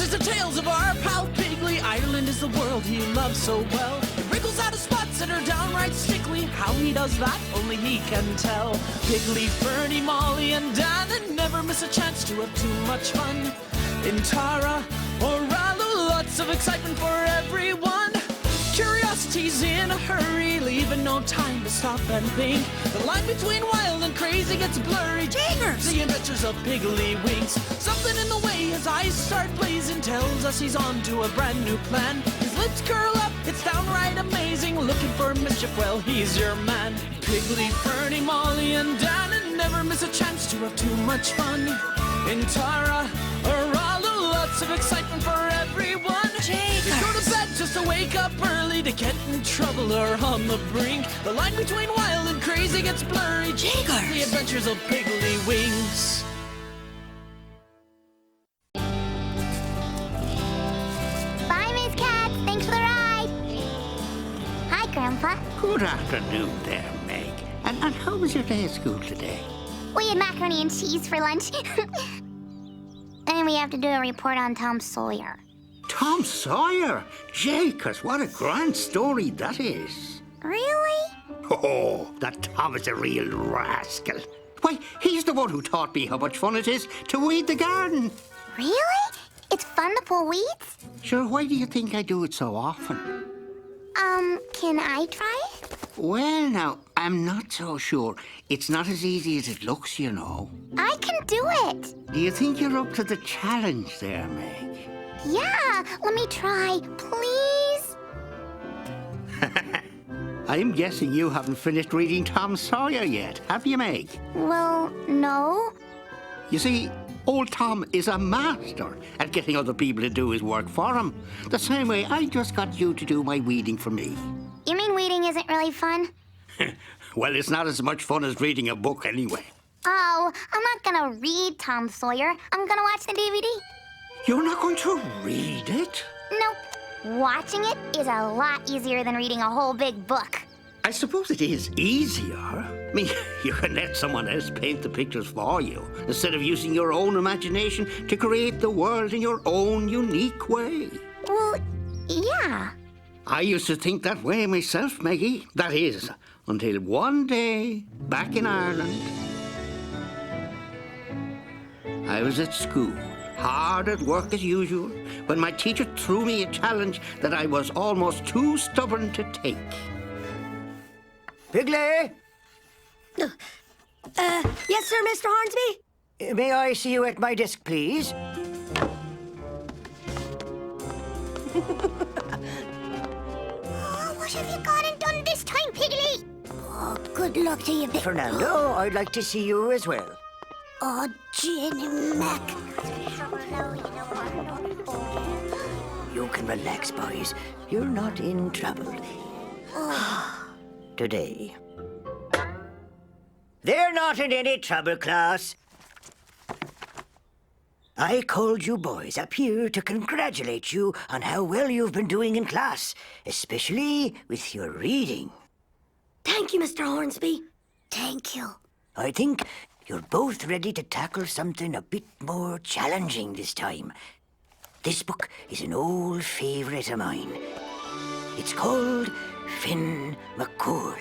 Stories and tales of our pal Piggly. Ireland is the world he loves so well. He wriggles out of spots that are downright stickly. How he does that, only he can tell. Piggly, Fernie, Molly, and Dan, and never miss a chance to have too much fun. In Tara or Rallo, lots of excitement for everyone. Curiosity's in a hurry, leaving no time to stop and think. The line between wild and crazy gets blurry. Jagers! The adventures of Piggly Winks. Something in the way his eyes start blazing tells us he's on to a brand new plan. His lips curl up, it's downright amazing. Looking for mischief, well, he's your man. Piggly, Fernie, Molly, and Dan, and never miss a chance to have too much fun. In Tara or Rallo, lots of excitement for everyone. You go to bed just to wake up early to get in trouble or on the brink. The line between wild and crazy gets blurry. Jagers! The adventures of Piggly Winks. Bye, Miss Cat. Thanks for the ride. Hi, Grandpa. Good afternoon there, Meg. And how was your day at school today? We had macaroni and cheese for lunch. And we have to do a report on Tom Sawyer. Tom Sawyer? Jacobs, what a grand story that is. Really? Oh, that Tom is a real rascal. Why, he's the one who taught me how much fun it is to weed the garden. Really? It's fun to pull weeds? Sure, why do you think I do it so often? Can I try it? Well, now, I'm not so sure. It's not as easy as it looks, you know. I can do it. Do you think you're up to the challenge there, Meg? Yeah, let me try, please. I'm guessing you haven't finished reading Tom Sawyer yet, have you, Meg? Well, no. You see, old Tom is a master at getting other people to do his work for him. The same way I just got you to do my weeding for me. You mean weeding isn't really fun? Well, it's not as much fun as reading a book anyway. Oh, I'm not gonna read Tom Sawyer. I'm gonna watch the DVD. You're not going to read it? Nope. Watching it is a lot easier than reading a whole big book. I suppose it is easier. I mean, you can let someone else paint the pictures for you, instead of using your own imagination to create the world in your own unique way. Well, yeah. I used to think that way myself, Maggie. That is, until one day, back in Ireland, I was at school, hard at work as usual, when my teacher threw me a challenge that I was almost too stubborn to take. Piggly? Yes, sir, Mr. Hornsby? May I see you at my desk, please? Oh, what have you gone and done this time, Piggly? Oh, good luck to you, Fernando, I'd like to see you as well. Oh, Jenny Mac. You can relax, boys. You're not in trouble. Today. They're not in any trouble, class. I called you boys up here to congratulate you on how well you've been doing in class, especially with your reading. Thank you, Mr. Hornsby. Thank you. I think you're both ready to tackle something a bit more challenging this time. This book is an old favorite of mine. It's called Finn McCool.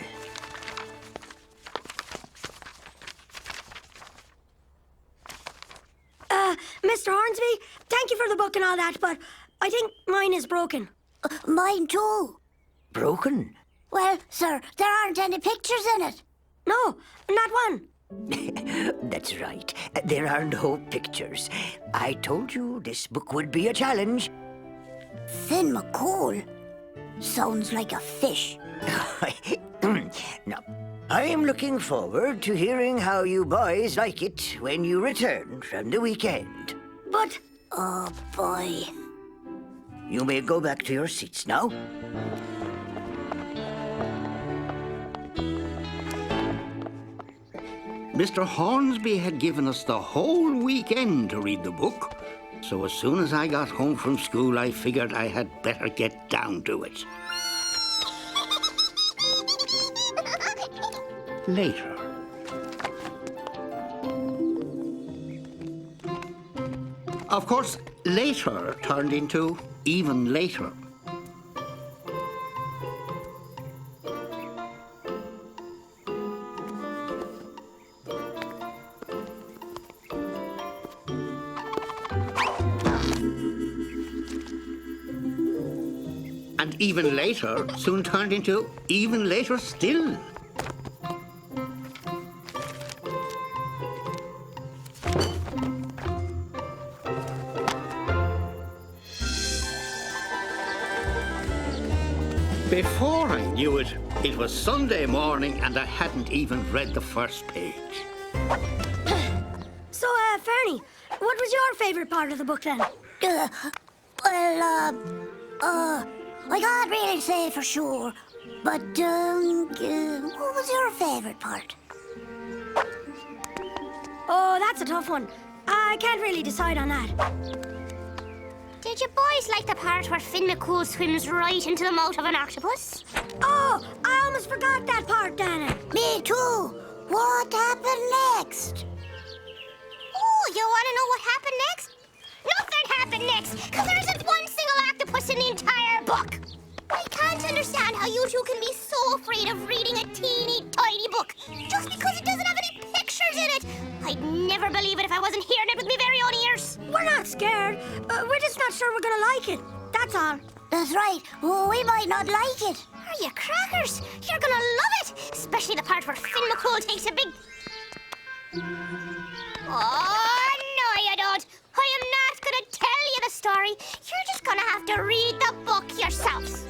Mr. Hornsby, thank you for the book and all that, but I think mine is broken. Mine too. Broken? Well, sir, there aren't any pictures in it. No, not one. That's right. There are no pictures. I told you this book would be a challenge. Finn McCool? Sounds like a fish. Now, I'm looking forward to hearing how you boys like it when you return from the weekend. But, Oh, boy. You may go back to your seats now. Mr. Hornsby had given us the whole weekend to read the book, so as soon as I got home from school, I figured I had better get down to it. Later. Of course, later turned into even later. And even later soon turned into even later still. Before I knew it, it was Sunday morning and I hadn't even read the first page. So, Fernie, what was your favourite part of the book then? I can't really say for sure, but, what was your favourite part? Oh, that's a tough one. I can't really decide on that. Did you boys like the part where Finn McCool swims right into the mouth of an octopus? Oh, I almost forgot that part, Dana. Me too. What happened next? Oh, you want to know what happened next? Nothing happened next, because there isn't one single octopus in the entire book. I can't understand how you two can be so afraid of reading a teeny tiny book just because it doesn't have any pictures in it. I'd never believe it if I wasn't hearing it with my very own ears. We're not scared. We're just not sure we're going to like it. That's all. That's right. We might not like it. Are you crackers? You're gonna love it, especially the part where Finn McCool takes a big... Oh, no you don't. I am not gonna tell you the story. You're just gonna have to read the book yourselves.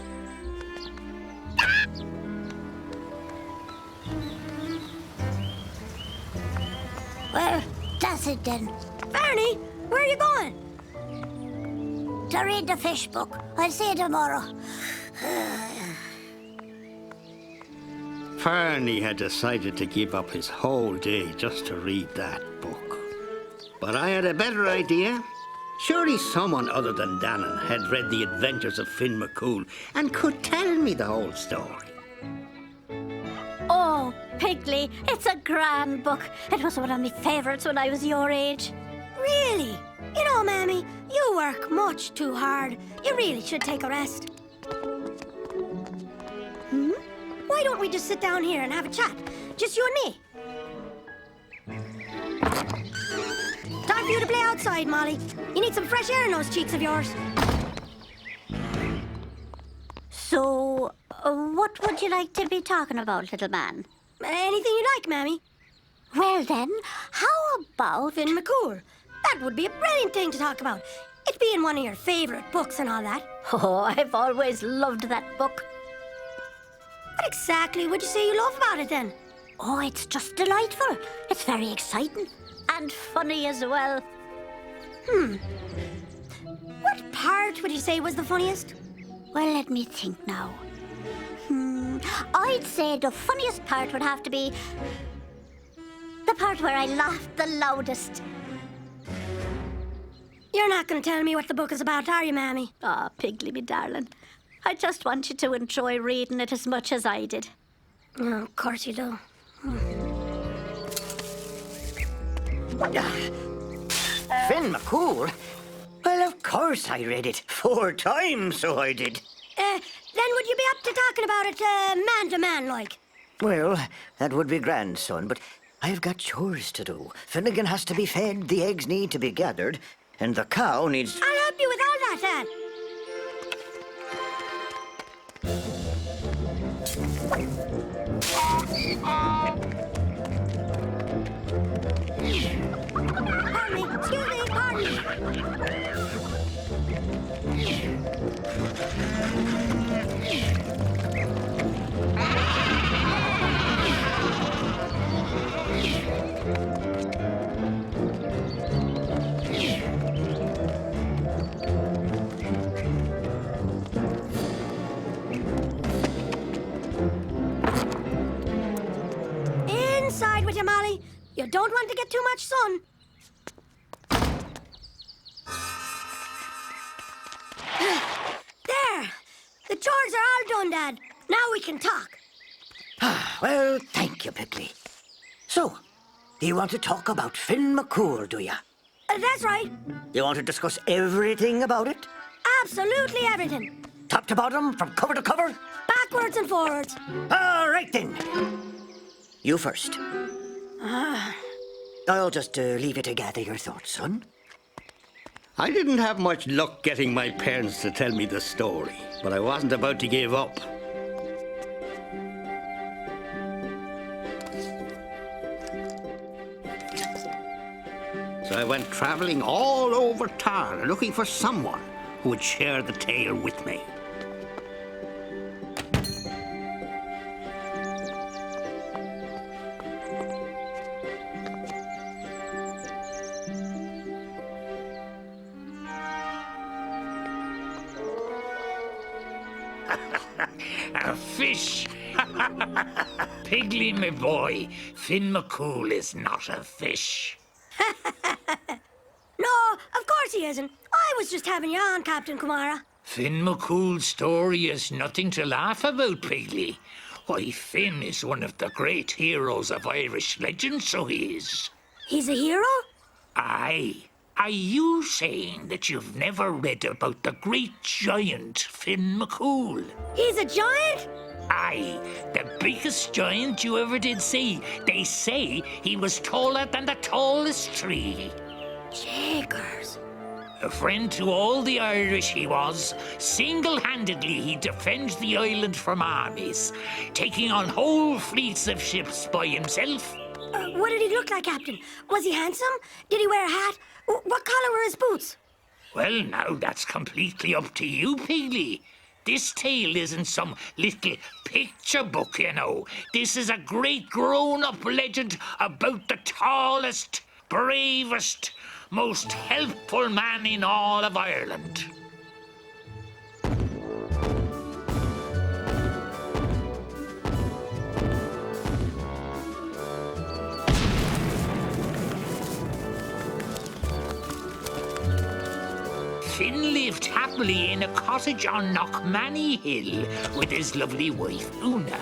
Well, that's it then. Fernie, where are you going? To read the fish book. I'll see you tomorrow. Fernie had decided to give up his whole day just to read that book. But I had a better idea. Surely someone other than Dannon had read The Adventures of Finn McCool and could tell me the whole story. Oh, Piggly, it's a grand book. It was one of my favourites when I was your age. Really? You know, Mammy, you work much too hard. You really should take a rest. Why don't we just sit down here and have a chat? Just you and me. Time for you to play outside, Molly. You need some fresh air in those cheeks of yours. So, what would you like to be talking about, little man? Anything you like, Mammy. Well then, how about... Finn McCool. That would be a brilliant thing to talk about. It being one of your favourite books and all that. Oh, I've always loved that book. What exactly would you say you love about it then? Oh, it's just delightful. It's very exciting and funny as well. What part would you say was the funniest? Well, let me think now. I'd say the funniest part would have to be the part where I laughed the loudest. You're not going to tell me what the book is about, are you, Mammy? Ah, Piggly, me darling. I just want you to enjoy reading it as much as I did. Oh, of course you do. Finn McCool? Well, of course I read it. 4 times, so I did. Then would you be up to talking about it man to man, like? Well, that would be grand, son, but I've got chores to do. Finnegan has to be fed, the eggs need to be gathered, and the cow needs... I'll help you with all that, Dad. Pardon me, excuse me, pardon me. Inside with you, Molly. You don't want to get too much sun. There. The chores are all done, Dad. Now we can talk. Well, thank you, Piggly. So, you want to talk about Finn McCool, do you? That's right. You want to discuss everything about it? Absolutely everything. Top to bottom, from cover to cover? Backwards and forwards. All right, then. You first. I'll just leave you to gather your thoughts, son. I didn't have much luck getting my parents to tell me the story, but I wasn't about to give up. So I went traveling all over Tara looking for someone who would share the tale with me. A fish! Piggly, my boy, Finn McCool is not a fish. No, of course he isn't. I was just having you on, Captain Kumara. Finn McCool's story is nothing to laugh about, Piggly. Why, Finn is one of the great heroes of Irish legend, so he is. He's a hero? Aye. Are you saying that you've never read about the great giant Finn McCool? He's a giant? Aye, the biggest giant you ever did see. They say he was taller than the tallest tree. Shakers. A friend to all the Irish he was. Single-handedly he defends the island from armies, taking on whole fleets of ships by himself. What did he look like, Captain? Was he handsome? Did he wear a hat? What colour were his boots? Well, now that's completely up to you, Piggly. This tale isn't some little picture book, you know. This is a great grown-up legend about the tallest, bravest, most helpful man in all of Ireland. Finn lived happily in a cottage on Knockmany Hill with his lovely wife, Una.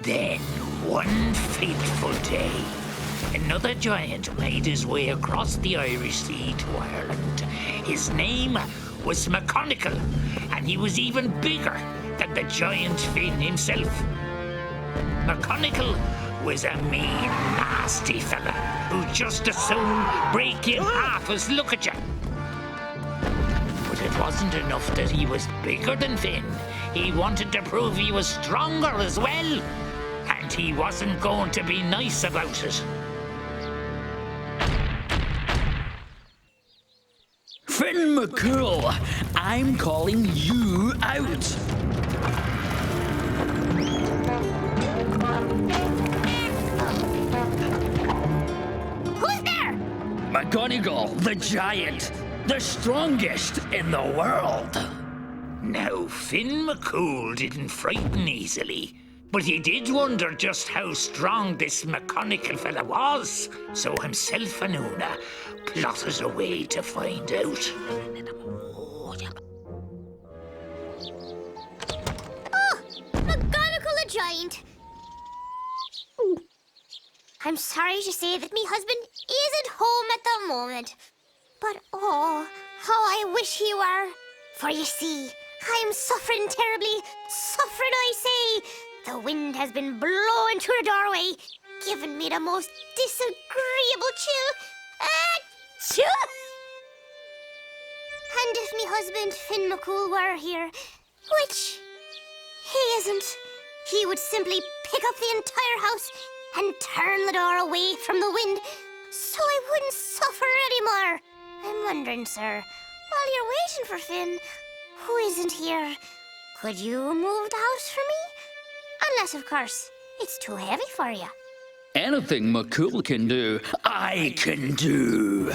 Then, one fateful day, another giant made his way across the Irish Sea to Ireland. His name was McConicle, and he was even bigger than the giant Finn himself. McConicle was a mean, nasty fella who'd just as soon break you in half as look at you. But it wasn't enough that he was bigger than Finn. He wanted to prove he was stronger as well. And he wasn't going to be nice about it. Finn McCool, I'm calling you out. Who's there? McGonagall, the giant, the strongest in the world. Now, Finn McCool didn't frighten easily, but he did wonder just how strong this McConicle fella was. So himself and Una plotted a way to find out. Oh, McGonagall the giant. I'm sorry to say that me husband isn't home at the moment. But oh, how I wish he were. For you see, I'm suffering terribly. Suffering, I say. The wind has been blowing through the doorway, giving me the most disagreeable chill. Achoo! And if me husband, Finn McCool, were here, which he isn't, he would simply pick up the entire house and turn the door away from the wind, so I wouldn't suffer anymore. I'm wondering, sir, while you're waiting for Finn, who isn't here, could you move the house for me? Unless, of course, it's too heavy for you. Anything McCool can do, I can do.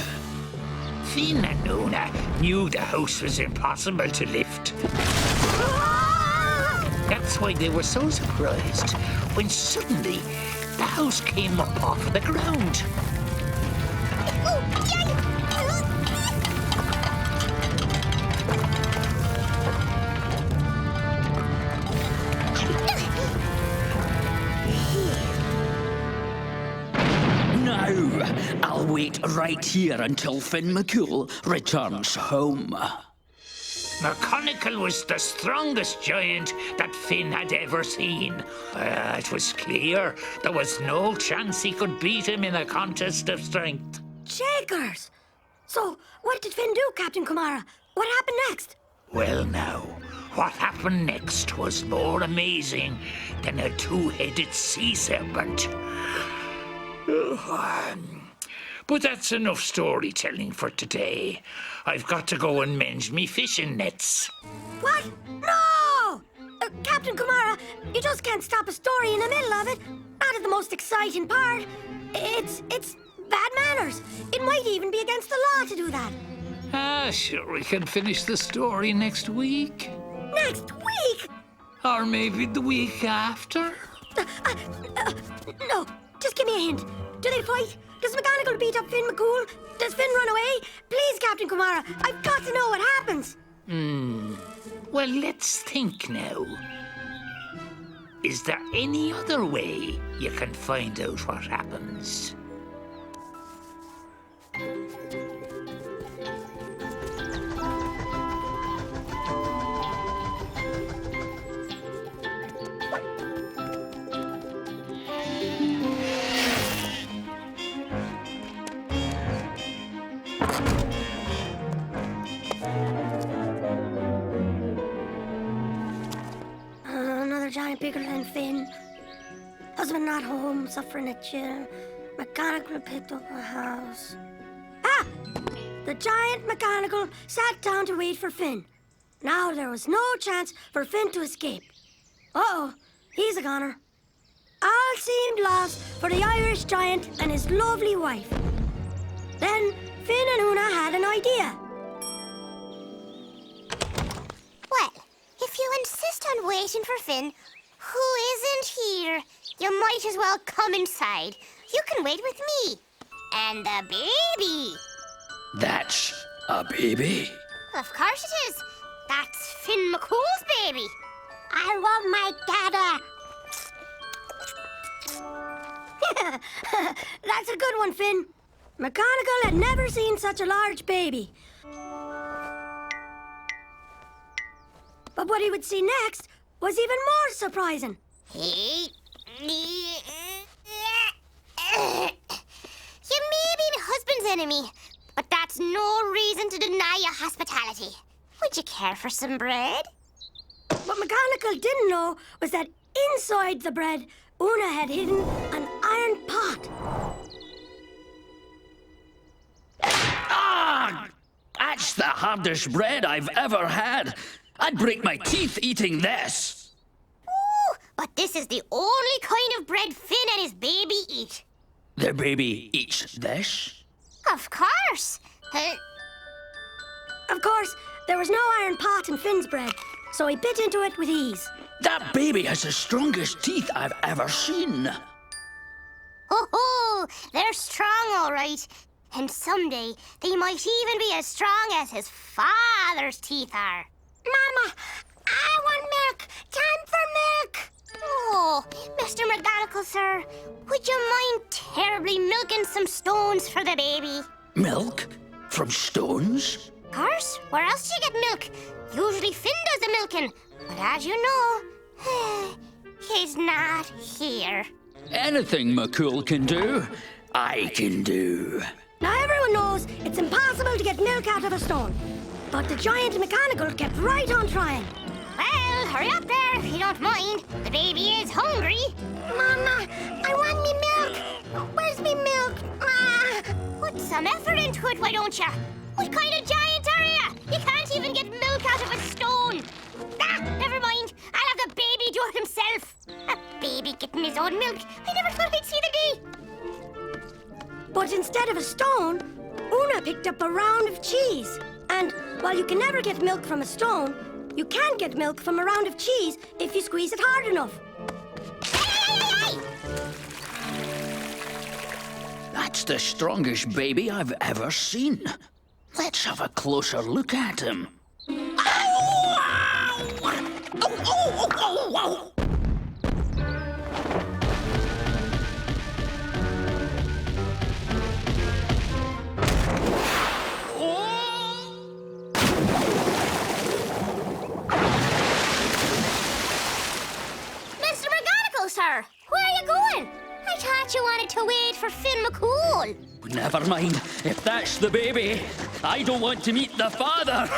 Finn and Una knew the house was impossible to lift. That's why they were so surprised when suddenly the house came up off the ground. do. I'll wait right here until Finn McCool returns home. McConaughey was the strongest giant that Finn had ever seen. It was clear there was no chance he could beat him in a contest of strength. Shakers! So, what did Finn do, Captain Kumara? What happened next? Well, now, what happened next was more amazing than a two-headed sea serpent. But that's enough storytelling for today. I've got to go and mend me fishing nets. What? No! Captain Kumara, you just can't stop a story in the middle of it. Not at the most exciting part. It's bad manners. It might even be against the law to do that. Sure, we can finish the story next week. Next week? Or maybe the week after. No, just give me a hint. Do they fight? Does McGonagall beat up Finn McCool? Does Finn run away? Please, Captain Kumara, I've got to know what happens. Well, let's think now. Is there any other way you can find out what happens? Another giant bigger than Finn. Husband not home, suffering a chill. McGonagall picked up a house. Ah! The giant McGonagall sat down to wait for Finn. Now there was no chance for Finn to escape. Uh-oh, he's a goner. All seemed lost for the Irish giant and his lovely wife. Then Finn and Una had an idea. Well, if you insist on waiting for Finn, who isn't here, you might as well come inside. You can wait with me. And the baby. That's a baby? Of course it is. That's Finn McCool's baby. I want my dada. That's a good one, Finn. McGonagall had never seen such a large baby. But what he would see next was even more surprising. You may be my husband's enemy, but that's no reason to deny your hospitality. Would you care for some bread? What McGonagall didn't know was that inside the bread, Una had hidden an iron pot. Ah! That's the hardest bread I've ever had. I'd break my teeth eating this. Ooh, but this is the only kind of bread Finn and his baby eat. The baby eats this? Of course. Of course, there was no iron pot in Finn's bread, so he bit into it with ease. That baby has the strongest teeth I've ever seen. Ho, they're strong, all right. And someday they might even be as strong as his father's teeth are. Mama, I want milk. Time for milk. Oh, Mr. McGonagall, sir, would you mind terribly milking some stones for the baby? Milk? From stones? Of course. Where else do you get milk? Usually Finn does the milking. But as you know, he's not here. Anything McCool can do, I can do. Now everyone knows it's impossible to get milk out of a stone. But the giant McGonagall kept right on trying. Well, hurry up there if you don't mind. The baby is hungry. Mama, I want me milk. Where's me milk? Put some effort into it, why don't you? What kind of giant are you? You can't even get milk out of a stone. Never mind. I'll have the baby do it himself. A baby getting his own milk. I never thought I'd see the day. But instead of a stone, Una picked up a round of cheese. And while you can never get milk from a stone, you can get milk from a round of cheese if you squeeze it hard enough. Hey! That's the strongest baby I've ever seen. Let's have a closer look at him. Where are you going? I thought you wanted to wait for Finn McCool. Never mind. If that's the baby, I don't want to meet the father.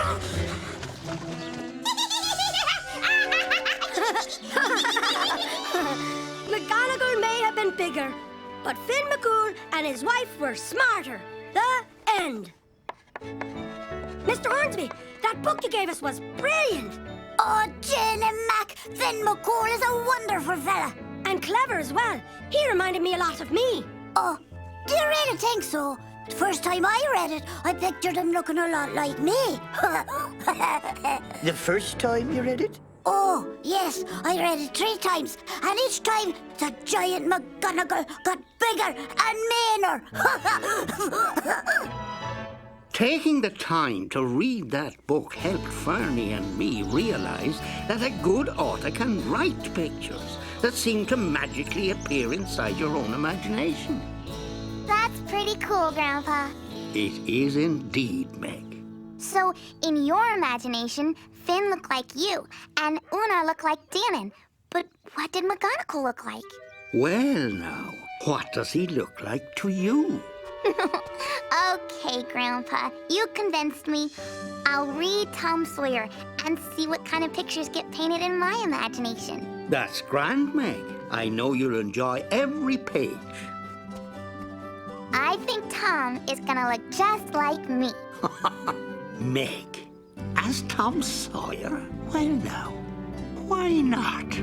McGonagall may have been bigger, but Finn McCool and his wife were smarter. The end. Mr. Hornsby, that book you gave us was brilliant. Oh, Jane and Mac, Finn McCool is a wonderful fella. And clever as well. He reminded me a lot of me. Oh, do you really think so? The first time I read it, I pictured him looking a lot like me. The first time you read it? Oh, yes, I read it 3 times, and each time the giant McGonagall got bigger and meaner. Taking the time to read that book helped Fernie and me realize that a good author can write pictures that seem to magically appear inside your own imagination. That's pretty cool, Grandpa. It is indeed, Meg. So, in your imagination, Finn looked like you, and Una looked like Dannon. But what did McGonagall look like? Well, now, what does he look like to you? Okay, Grandpa, you convinced me. I'll read Tom Sawyer and see what kind of pictures get painted in my imagination. That's grand, Meg. I know you'll enjoy every page. I think Tom is gonna look just like me. Meg, as Tom Sawyer? Well, now, why not?